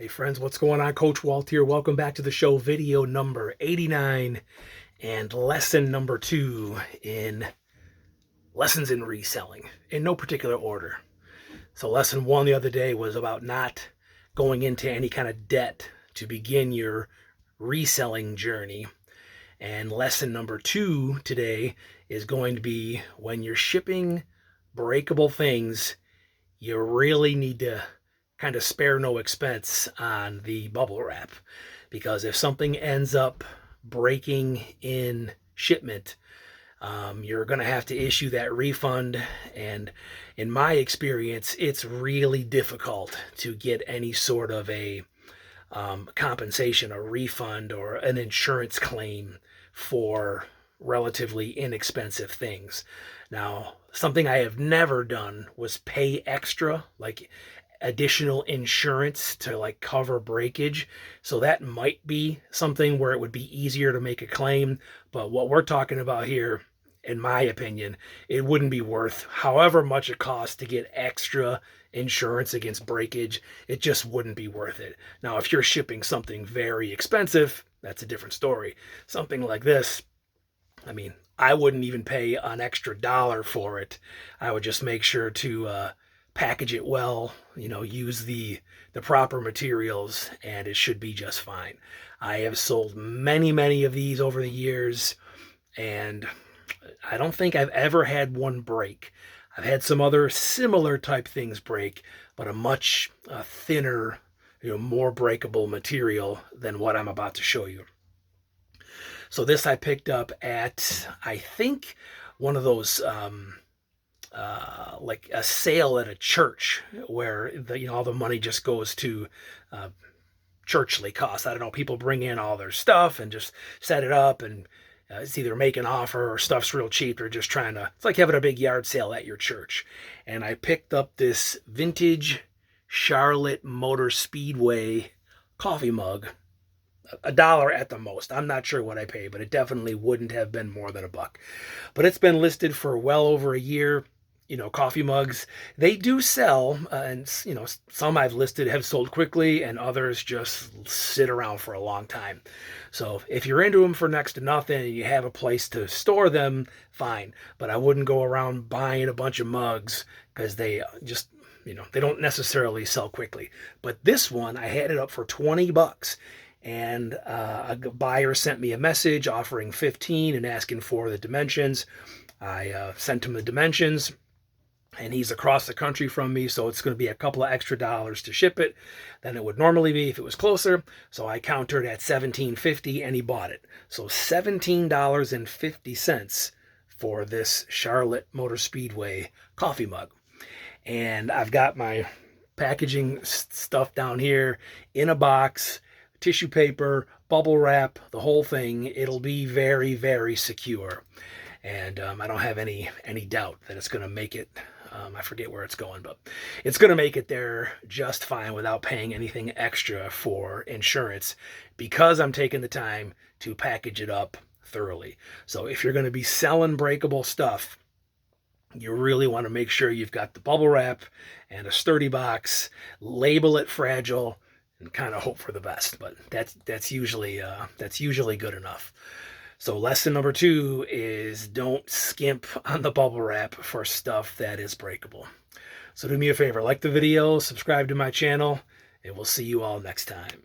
Hey friends, what's going on? Coach Walt here. Welcome back to the show, video number 89 and lesson number 2 in lessons in reselling, in no particular order. So lesson 1 the other day was about not going into any kind of debt to begin your reselling journey. And lesson number 2 today is going to be when you're shipping breakable things, you really need to kind of spare no expense on the bubble wrap, because if something ends up breaking in shipment, you're going to have to issue that refund. And in my experience, it's really difficult to get any sort of a compensation, a refund, or an insurance claim for relatively inexpensive things. Now, something I have never done was pay extra, like additional insurance to like cover breakage. So that might be something where it would be easier to make a claim. But what we're talking about here, in my opinion, it wouldn't be worth however much it costs to get extra insurance against breakage. It just wouldn't be worth it. Now, if you're shipping something very expensive, that's a different story. Something like this, I mean, I wouldn't even pay an extra dollar for it. I would just make sure to package it well, use the proper materials, and it should be just fine. I have sold many of these over the years, and I don't think I've ever had one break. I've had some other similar type things break, but a much thinner, more breakable material than what I'm about to show you. So this I picked up at, I think, one of those like a sale at a church where all the money just goes to churchly costs. I don't know, people bring in all their stuff and just set it up, and it's either make an offer or stuff's real cheap. They're just trying to, it's like having a big yard sale at your church. And I picked up this vintage Charlotte Motor Speedway coffee mug, $1 at the most. I'm not sure what I paid, but it definitely wouldn't have been more than $1. But it's been listed for well over a year. Coffee mugs, they do sell, and some I've listed have sold quickly, and others just sit around for a long time. So if you're into them for next to nothing and you have a place to store them, fine. But I wouldn't go around buying a bunch of mugs, because they just, they don't necessarily sell quickly. But this one, I had it up for $20. And a buyer sent me a message offering 15 and asking for the dimensions. I sent him the dimensions, and he's across the country from me, so it's going to be a couple of extra dollars to ship it than it would normally be if it was closer. So I countered at $17.50, and he bought it. So $17.50 for this Charlotte Motor Speedway coffee mug. And I've got my packaging stuff down here in a box, tissue paper, bubble wrap, the whole thing. It'll be very, very secure. And I don't have any doubt that it's going to make it. I forget where it's going, but it's going to make it there just fine without paying anything extra for insurance, because I'm taking the time to package it up thoroughly. So if you're going to be selling breakable stuff, you really want to make sure you've got the bubble wrap and a sturdy box, label it fragile, and kind of hope for the best. But that's usually good enough. So lesson number 2 is don't skimp on the bubble wrap for stuff that is breakable. So do me a favor, like the video, subscribe to my channel, and we'll see you all next time.